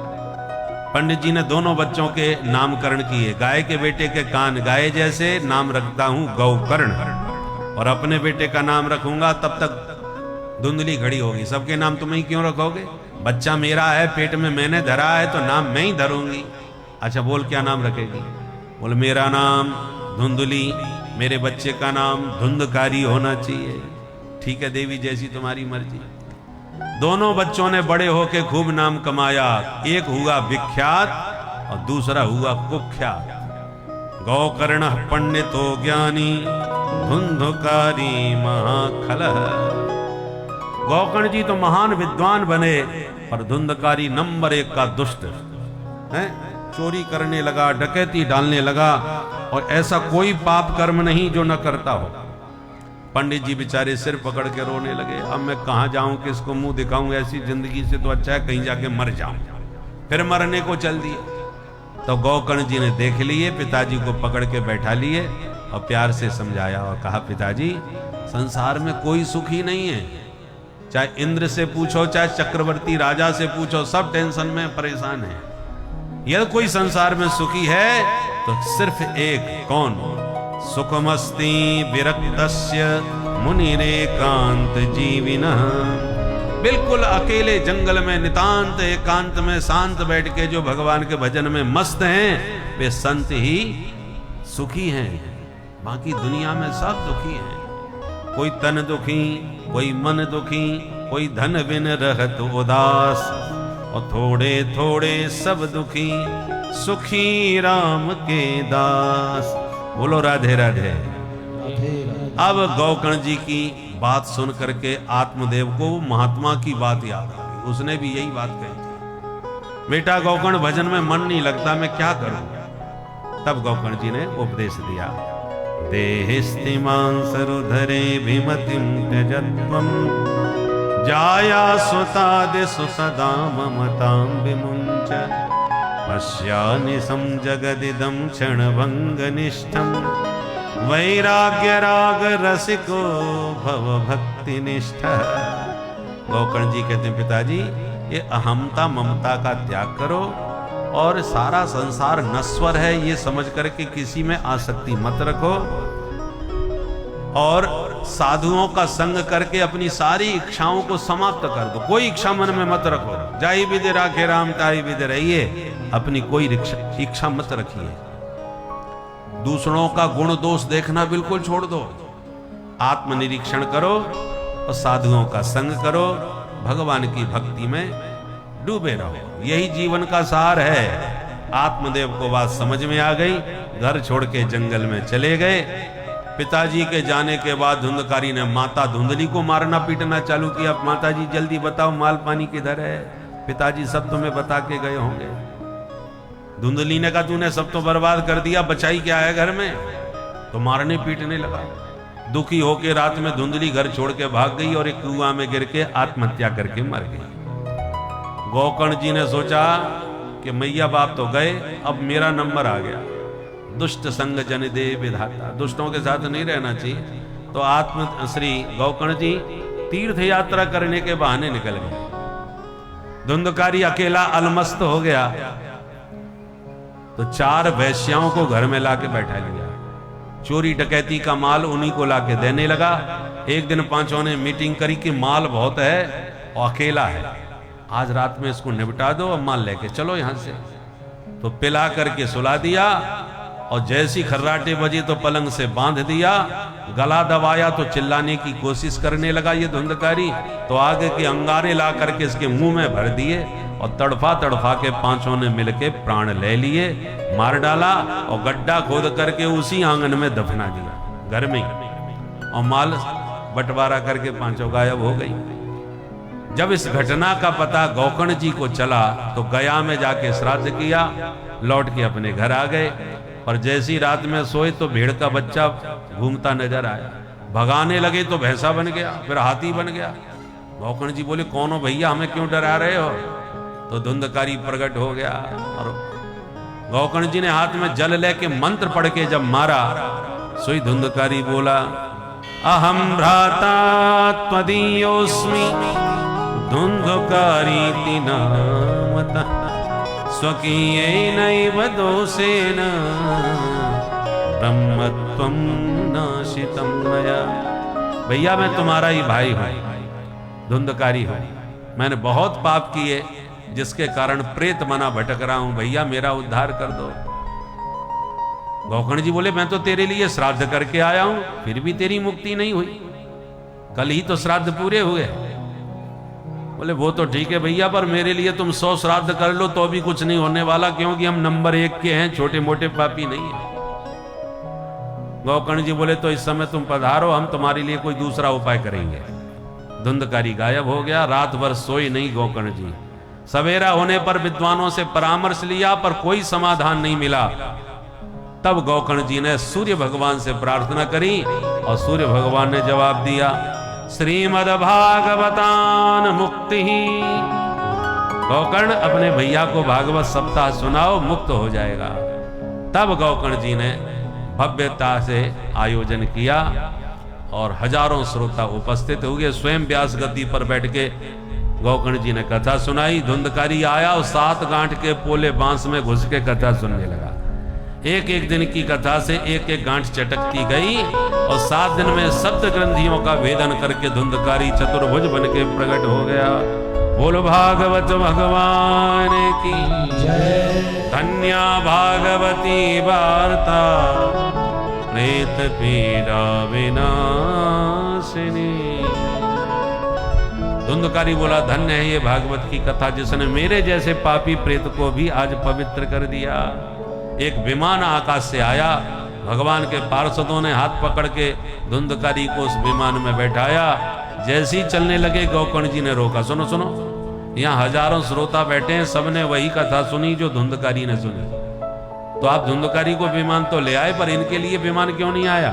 A: पंडित जी ने दोनों बच्चों के नामकरण किए। गाय के बेटे के कान गाय जैसे, नाम रखता हूं गौकर्ण, और अपने बेटे का नाम रखूंगा। तब तक धुंधली खड़ी होगी, सबके नाम तुम ही क्यों रखोगे, बच्चा मेरा है, पेट में मैंने धरा है तो नाम मैं ही धरूंगी। अच्छा बोल क्या नाम रखेगी, बोल मेरा नाम धुंधली, मेरे बच्चे का नाम धुंधकारी होना चाहिए। ठीक है देवी, जैसी तुम्हारी मर्जी। दोनों बच्चों ने बड़े होके खूब नाम कमाया, एक हुआ विख्यात और दूसरा हुआ कुख्यात। गौकर्ण पंडितो ज्ञानी धुंधकारी महाखल। गौकर्ण जी तो महान विद्वान बने, पर धुंधकारी नंबर 1 का दुष्ट है। चोरी करने लगा, डकैती डालने लगा, और ऐसा कोई पाप कर्म नहीं जो न करता हो। पंडित जी बेचारे सिर पकड़ के रोने लगे, अब मैं कहां जाऊं, किसको मुंह दिखाऊं, ऐसी जिंदगी से तो अच्छा है कहीं जाके मर जाऊं। फिर मरने को चल दिए। तो गौकर्ण जी ने देख लिए, पिताजी को पकड़ के बैठा लिए और प्यार से समझाया और कहा, पिताजी संसार में कोई सुख ही नहीं है, चाहे इंद्र से पूछो, चाहे चक्रवर्ती राजा से पूछो, सब टेंशन में परेशान है। यदि कोई संसार में सुखी है तो सिर्फ एक, कौन, सुखमस्ति विरक्तस्य मुनिरेकांत जीविनः। बिल्कुल अकेले जंगल में नितांत एकांत में शांत बैठ के जो भगवान के भजन में मस्त हैं, वे संत ही सुखी हैं, बाकी दुनिया में सब दुखी हैं। कोई तन दुखी, कोई मन दुखी, कोई धन बिन रहत उदास, और थोड़े थोड़े सब दुखी, सुखी राम के दास। बोलो राधे राधे। अब गौकर्ण जी की बात सुन करके आत्मदेव को महात्मा की बात याद आ गई। उसने भी यही बात कही थी, बेटा गौकर्ण भजन में मन नहीं लगता, मैं क्या करूं। तब गौकर्ण जी ने उपदेश दिया, देहिस्तिमां सरुधरे विमतिं त्यजत्वं, जाया सुतादिषु सदा ममतां विमुञ्च, पश्यानिशं जगदिदं क्षणभङ्गनिष्ठं, वैराग्य राग रसिको भव भक्ति निष्ठा। गौकर्ण जी कहते हैं, पिताजी ये अहमता ममता का त्याग करो और सारा संसार नश्वर है ये समझ करके किसी में आसक्ति मत रखो, और साधुओं का संग करके अपनी सारी इच्छाओं को समाप्त कर दो। कोई इच्छा मन में मत रखो, जाई विदे राखे राम ताई विदे रहिए, अपनी कोई इच्छा मत रखिए। दूसरों का गुण दोष देखना बिल्कुल छोड़ दो, आत्मनिरीक्षण करो और साधुओं का संग करो, भगवान की भक्ति में डूबे रहो। यही जीवन का सार है। आत्मदेव को बात समझ में आ गई, घर छोड़ के जंगल में चले गए। पिताजी के जाने के बाद धुंधकारी ने माता धुंधली को मारना पीटना चालू किया। माता जी जल्दी बताओ माल पानी किधर है, पिताजी सब तुम्हें बता के गए होंगे। धुंधली ने कहा तूने सब तो बर्बाद कर दिया, बचाई क्या है घर में, तो मारने पीटने लगा। दुखी होके रात में धुंधली घर छोड़ के भाग गई और एक कुआं में गिर के आत्महत्या करके मर गई। गोकर्ण जी ने सोचा कि मैया बाप तो गए, अब मेरा नंबर आ गया। दुष्ट संग जन दे विधाता, दुष्टों के साथ नहीं रहना चाहिए। तो श्री गोकर्ण जी तीर्थ यात्रा करने के बहाने निकल गए। धुंधकारी अकेला अलमस्त हो गया तो 4 वैश्याओं को घर में लाके बैठा लिया। चोरी डकैती का माल उन्हीं को लाके देने लगा। एक दिन 5 ने मीटिंग करी कि माल बहुत है और अकेला है, आज रात में इसको निपटा दो और माल लेके चलो यहां से। तो पिला करके सुला दिया और जैसी खर्राटे बजी तो पलंग से बांध दिया। गला दबाया तो चिल्लाने की कोशिश करने लगा ये धुंधकारी, तो आगे के अंगारे ला करके इसके मुंह में भर दिए और तड़फा तड़फा के 5 ने मिलके प्राण ले लिए, मार डाला और गड्ढा खोद करके उसी आंगन में दफना दिया घर में, और माल बंटवारा करके 5 गायब हो गई। जब इस घटना का पता गोकर्ण जी को चला तो गया में जाके श्राद्ध किया, लौट के अपने घर आ गए। पर जैसी रात में सोए तो भेड़ का बच्चा घूमता नजर आया, भगाने लगे तो भैंसा बन गया, फिर हाथी बन गया। गोकर्ण जी बोले कौन हो भैया, हमें क्यों डरा रहे हो? तो धुंधकारी प्रकट हो गया और गोकर्ण जी ने हाथ में जल लेके मंत्र पढ़ के जब मारा, सोई धुंधकारी बोला अहम भ्राता त्वदीयोस्मि धुंधकारी नामता स्वकीयेनैव दोषेण ब्रह्मत्वं नाशितं मया। भैया मैं तुम्हारा ही भाई हूं, धुंधकारी हूं, मैंने बहुत पाप किए जिसके कारण प्रेत मना भटक रहा हूं, भैया मेरा उद्धार कर दो। गोकर्ण जी बोले मैं तो तेरे लिए श्राद्ध करके आया हूं, फिर भी तेरी मुक्ति नहीं हुई, कल ही तो श्राद्ध पूरे हुए। बोले वो तो ठीक है भैया, पर मेरे लिए तुम 100 श्राद्ध कर लो तो भी कुछ नहीं होने वाला, क्योंकि हम नंबर 1 के हैं, छोटे मोटे पापी नहीं है। गोकर्ण जी बोले तो इस समय तुम पधारो, हम तुम्हारे लिए कोई दूसरा उपाय करेंगे। धुंधकारी गायब हो गया। रात भर सोई नहीं गोकर्ण जी। सवेरा होने पर विद्वानों से परामर्श लिया पर कोई समाधान नहीं मिला। तब गोकर्ण जी ने सूर्य भगवान से प्रार्थना करी और सूर्य भगवान ने जवाब दिया श्रीमद्भागवतान मुक्ति। गोकर्ण अपने भैया को भागवत सप्ताह सुनाओ, मुक्त हो जाएगा। तब गोकर्ण जी ने भव्यता से आयोजन किया और हजारों श्रोता उपस्थित हुए। स्वयं व्यास गद्दी पर बैठ के गोकर्ण जी ने कथा सुनाई। धुंधकारी आया और 7 गांठ के पोले बांस में घुस के कथा सुनने लगा। एक एक दिन की कथा से एक एक गांठ चटकती गई और 7 दिन में सप्त ग्रंथियों का भेदन करके धुंधकारी चतुर्भुज बन के प्रकट हो गया। बोलो भागवत भगवान की जय। धन्या भागवती वार्ता प्रेत पीड़ा विनाशिनी। धुंधकारी बोला धन्य है ये भागवत की कथा जिसने मेरे जैसे पापी प्रेत को भी आज पवित्र कर दिया। एक विमान आकाश से आया, भगवान के पार्षदों ने हाथ पकड़ के धुंधकारी को उस विमान में बैठाया। जैसे ही चलने लगे गोकर्ण जी ने रोका। सुनो सुनो, यहाँ हजारों श्रोता बैठे हैं, सबने वही कथा सुनी जो धुंधकारी ने सुनी। तो आप धुंधकारी को विमान तो ले आए, पर इनके लिए विमान क्यों नहीं आया?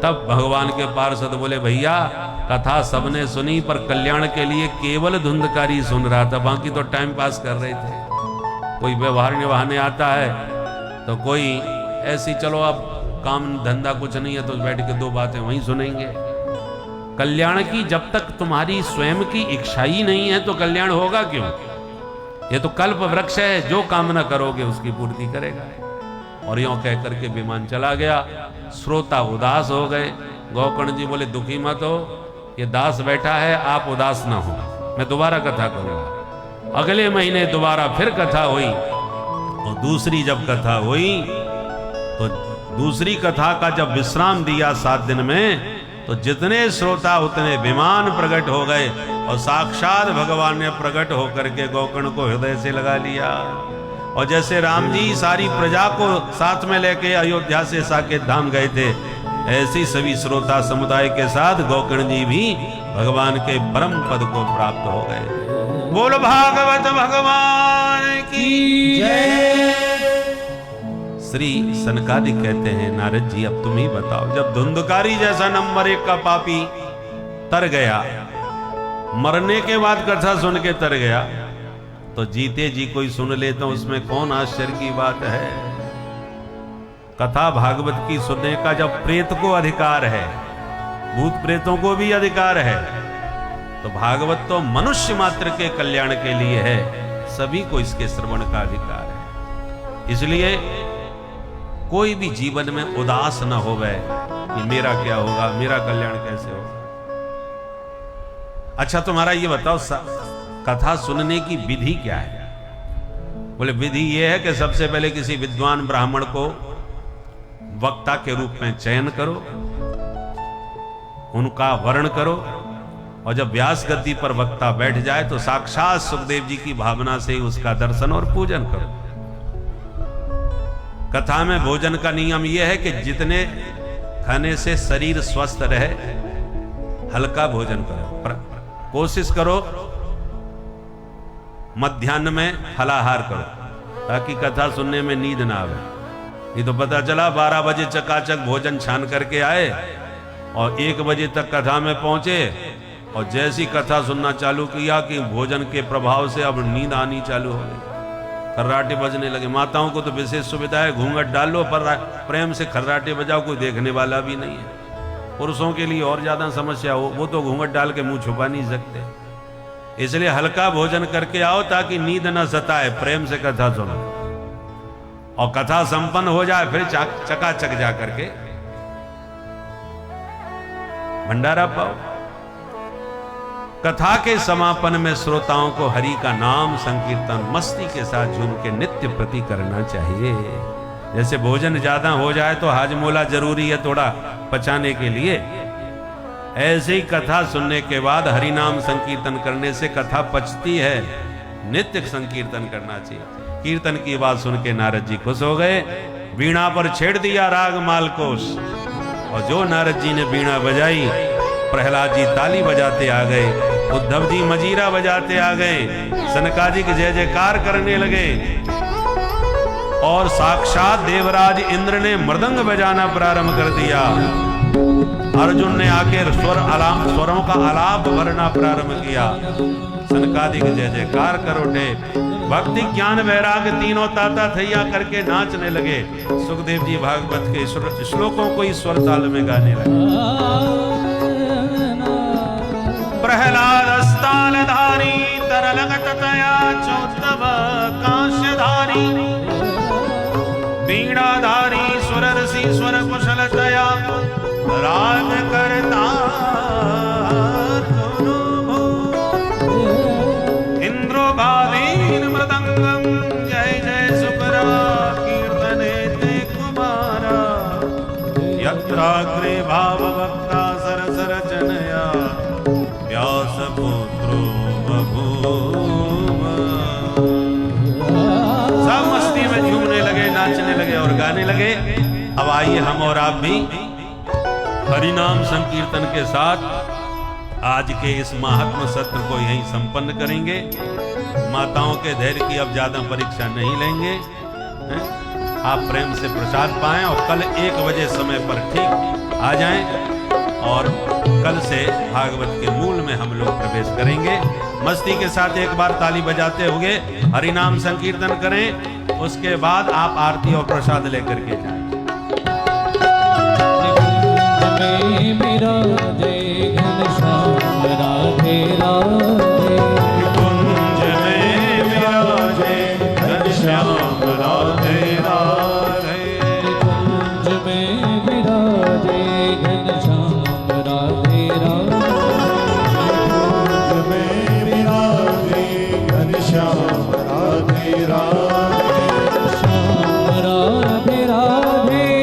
A: तब भगवान के पार्षद बोले भैया कथा सबने सुनी, पर कल्याण के लिए केवल धुंधकारी सुन रहा था, बाकी तो टाइम पास कर रहे थे। कोई व्यवहार निभाने आता है तो कोई ऐसी चलो अब काम धंधा कुछ नहीं है तो बैठ के 2 बातें वहीं सुनेंगे। कल्याण की जब तक तुम्हारी स्वयं की इच्छा ही नहीं है तो कल्याण होगा क्यों? ये तो कल्प वृक्ष है, जो कामना करोगे उसकी पूर्ति करेगा। और यूं कह करके विमान चला गया। श्रोता उदास हो गए। गोकर्ण जी बोले दुखी मत हो, ये दास बैठा है, आप उदास ना हो, मैं दोबारा कथा करूंगा। अगले महीने दोबारा फिर कथा हुई और दूसरी जब कथा हुई तो दूसरी कथा का जब विश्राम दिया 7 दिन में, तो जितने श्रोता उतने विमान प्रकट हो गए और साक्षात भगवान ने प्रकट होकर के गोकर्ण को हृदय से लगा लिया। और जैसे राम जी सारी प्रजा को साथ में लेके अयोध्या से साकेत धाम गए थे, ऐसी सभी श्रोता समुदाय के साथ गोकर्ण जी भी भगवान के परम पद को प्राप्त हो गए। बोल भागवत भगवान की जय। श्री सनकादिक कहते हैं, नारद जी अब तुम ही बताओ, जब धुंधकारी जैसा नंबर 1 का पापी तर गया, मरने के बाद कथा सुन के तर गया, तो जीते जी कोई सुन ले तो उसमें कौन आश्चर्य की बात है। कथा भागवत की सुनने का जब प्रेत को अधिकार है, भूत प्रेतों को भी अधिकार है, तो भागवत तो मनुष्य मात्र के कल्याण के लिए है, सभी को इसके श्रवण का अधिकार है। इसलिए कोई भी जीवन में उदास न होवे कि मेरा क्या होगा, मेरा कल्याण कैसे होगा। अच्छा तुम्हारा ये बताओ, कथा सुनने की विधि क्या है? बोले विधि ये है कि सबसे पहले किसी विद्वान ब्राह्मण को वक्ता के रूप में चयन करो, उनका वर्ण करो, और जब व्यास गद्दी पर वक्ता बैठ जाए तो साक्षात सुखदेव जी की भावना से ही उसका दर्शन और पूजन करो। कथा में भोजन का नियम यह है कि जितने खाने से शरीर स्वस्थ रहे, हल्का भोजन करो। कोशिश करो मध्याह्न में फलाहार करो, ताकि कथा सुनने में नींद ना आवे। ये तो पता चला 12 बजे चकाचक भोजन छान करके आए और 1 बजे तक कथा में पहुंचे, और जैसी कथा सुनना चालू किया कि भोजन के प्रभाव से अब नींद आनी चालू हो गई, खर्राटे बजने लगे। माताओं को तो विशेष सुविधा है, घूंघट डाल लो पर प्रेम से खर्राटे बजाओ, कोई देखने वाला भी नहीं है। पुरुषों के लिए और ज्यादा समस्या हो, वो तो घूंघट डाल के मुंह छुपा नहीं सकते। इसलिए हल्का भोजन करके आओ ताकि नींद न सताए, प्रेम से कथा सुनो, और कथा संपन्न हो जाए फिर चकाचक जा करके भंडारा पाओ। कथा के समापन में श्रोताओं को हरि का नाम संकीर्तन मस्ती के साथ झूम के नित्य प्रति करना चाहिए। जैसे भोजन ज्यादा हो जाए तो हाजमोला जरूरी है थोड़ा पचाने के लिए, ऐसे ही कथा सुनने के बाद हरि नाम संकीर्तन करने से कथा पचती है। नित्य संकीर्तन करना चाहिए। कीर्तन की बात सुन के नारद जी खुश हो गए, वीणा पर छेड़ दिया राग मालकोश, और जो नारद जी ने वीणा बजाई, प्रहलाद जी ताली बजाते आ गए, उद्धव जी मजीरा बजाते आ गए, सनकादिक जय जयकार करने लगे, और साक्षात देवराज इंद्र ने मृदंग बजाना प्रारंभ कर दिया। अर्जुन ने आकर स्वरों का आलाप भरना प्रारंभ किया। सनकादिक जय जयकार कर उठे। भक्ति ज्ञान वैराग तीनों ताता थैया करके नाचने लगे। सुखदेव जी भागवत के श्लोकों को इस स्वर ताल में गाने लगे। प्रहलाद अस्तालधारी तरलगत तया चौतव कांस्यधारी, वीणाधारी सुररसी स्वर कुशलतया राग करता इंद्रो भावीन मृदंगम जय जय सुकरा कीर्तने ते कुमारा, यत्राग्रे भाववक्ता सरसर जनया व्यास पुत्रो बभूव। सब मस्ती में झूमने लगे, नाचने लगे और गाने लगे। अब आइए हम और आप भी हरिनाम संकीर्तन के साथ आज के इस महात्म सत्र को यहीं संपन्न करेंगे। माताओं के धैर्य की अब ज्यादा परीक्षा नहीं लेंगे, आप प्रेम से प्रसाद पाएं और कल 1 बजे समय पर ठीक आ जाएं, और कल से भागवत के मूल में हम लोग प्रवेश करेंगे। मस्ती के साथ एक बार ताली बजाते हुए हरिनाम संकीर्तन करें, उसके बाद आप आरती और प्रसाद लेकर के जाएं।
B: मेरा जय घनश्याम राधे राधे,
A: कुंज में मेरा जय घनश्याम राधे राधे,
B: कुंज में मेरा जय घनश्याम राधे राधे, कुंज में मेरा जय घनश्याम राधे राधे, श्याम राधे राधे।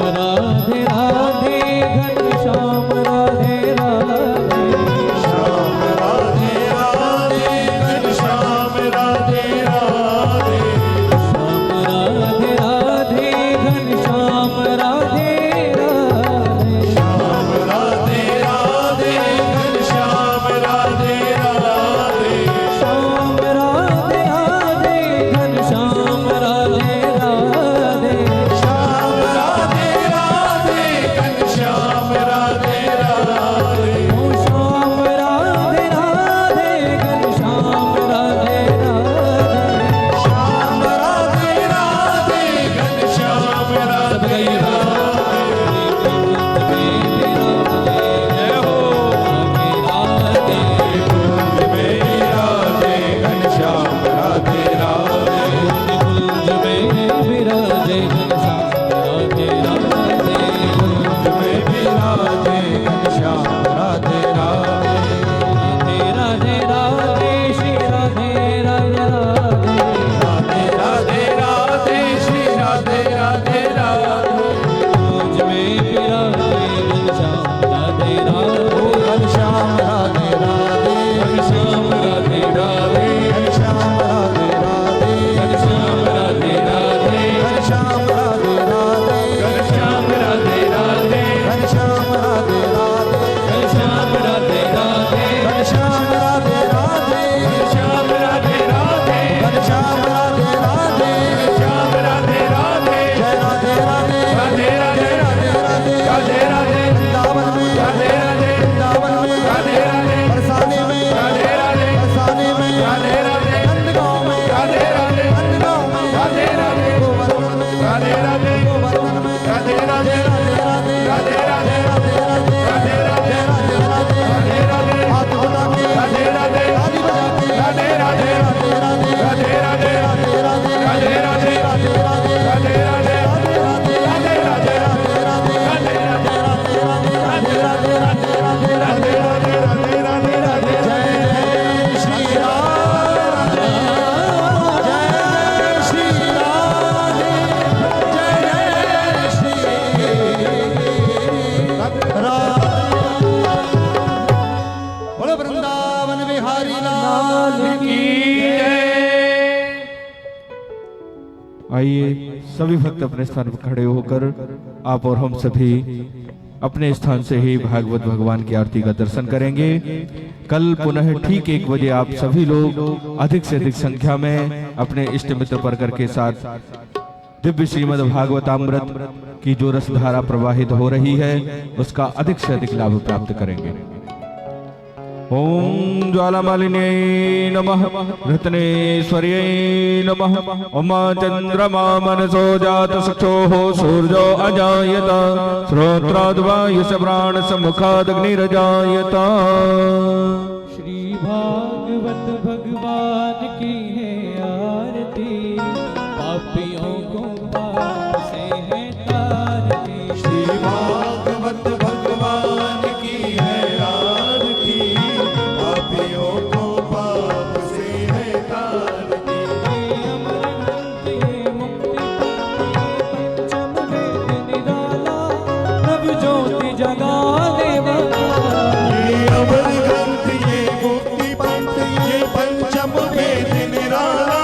B: राधे राधे घनश्याम राधे राधे
C: श्याम राधे राधे घनश्याम राधे राधे
B: श्याम राधे राधे घनश्याम राधे राधे
C: श्याम राधे राधे घनश्याम राधे राधे
B: श्याम राधे राधे घनश्याम राधे राधे
C: श्याम राधे राधे घनश्याम राधे राधे
B: ओ श्याम राधे राधे घनश्याम राधे राधे
C: श्याम राधे राधे घनश्याम राधे
B: जय हो राधे
C: कुंज में विराजे घनश्याम राधे राधे
B: कुंज में विराजे घनश्याम राधे राधे
C: कुंज में विराजे घनश्याम राधे राधे
B: राधे राधे राधे श्री राधे राधे राधे
C: राधे राधे राधे श्री राधे राधे राधे
B: कुंज में विराजे घनश्याम राधे राधे
C: घनश्याम राधे राधे
B: घनश्याम राधे राधे
C: घनश्याम राधे राधे
B: घनश्याम राधे राधे
C: घनश्याम राधे राधे
B: घनश्याम राधे राधे
C: घनश्याम राधे राधे
B: घनश्याम राधे राधे
C: घनश्याम राधे राधे
B: घनश्याम राधे राधे
C: घनश्याम राधे राधे
B: घनश्याम राधे राधे
C: जय राधे राधे
B: राधे राधे
C: राधे राधे
B: राधे राधे
C: वृंदावन में
B: राधे राधे
C: वृंदावन में
B: राधे राधे
C: बरसाने में
B: राधे राधे
C: बरसाने में
B: राधे राधे
C: नंदगांव में
B: राधे राधे
C: नंदगांव में
B: राधे राधे
C: गोवर्धन में
B: राधे राधे
C: गोवर्धन में
B: राधे राधे
C: राधे राधे
B: राधे राधे
C: राधे राधे
B: राधे राधे
C: राधे राधे
B: राधे राधे
C: हाथ बजा के
B: राधे राधे
C: ताली बजा के
B: राधे राधे
C: राधे राधे
B: राधे राधे
C: राधे राधे
B: राधे राधे
C: राधे राधे
B: राधे राधे राधे राधे
C: जय श्री राम जय श्री राम जय श्री राम बोलो वृंदावन बिहारी लाल की
D: आइए सभी भक्त अपने स्थान पर खड़े होकर आप और हम सभी अपने स्थान से ही भागवत भगवान की आरती का दर्शन करेंगे। कल पुनः ठीक 1 बजे आप सभी लोग अधिक से अधिक संख्या में अपने इष्ट मित्र परकर के साथ दिव्य श्रीमद् भागवतामृत की जो रसधारा प्रवाहित हो रही है उसका अधिक से अधिक लाभ प्राप्त करेंगे। ओम ज्वालामालिन्यै नमः रत्नेश्वर्यै नमः उमा चंद्रमा मनसो जात सक्षोः सूर्यो अजायत श्रोत्राद्वायुष प्राणस मुखादग्निरजायत।
B: श्री भागवत भगवान की है आरती पापियों को पाप से है तारती।
C: श्री भागवत भगवान की है आरती पापियों को पाप से है तारती।
B: अमरनाथ ये मुक्ति पंचम वेद निराला प्रभु ज्योति जगाने वाला।
C: ये अमर ग्रंथ ये मुक्ति पंथ ये पंचम वेद निराला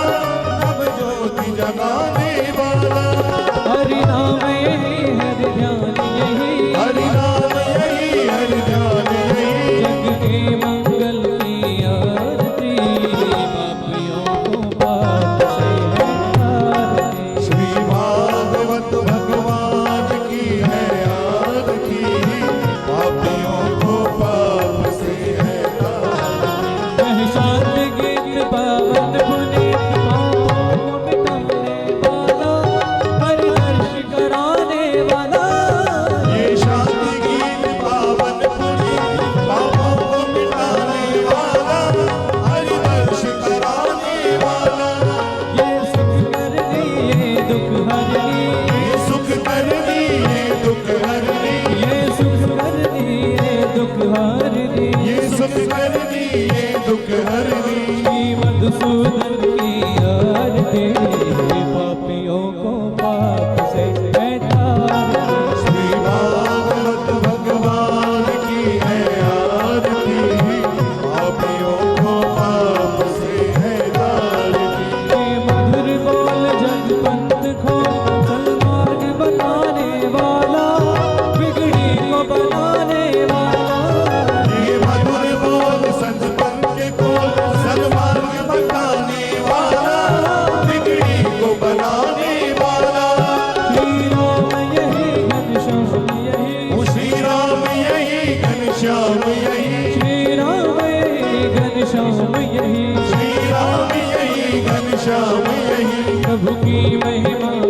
C: नव ज्योति जगाने वाला।
B: हरि नाम यही हरि ध्यान यही
C: हरि नाम यही हरि ध्यान यही
B: जग के मंगल की आरती पापियों को पाप से है तारती।
C: श्री भागवत भगवान की है आरती
B: प्रभु की महिमा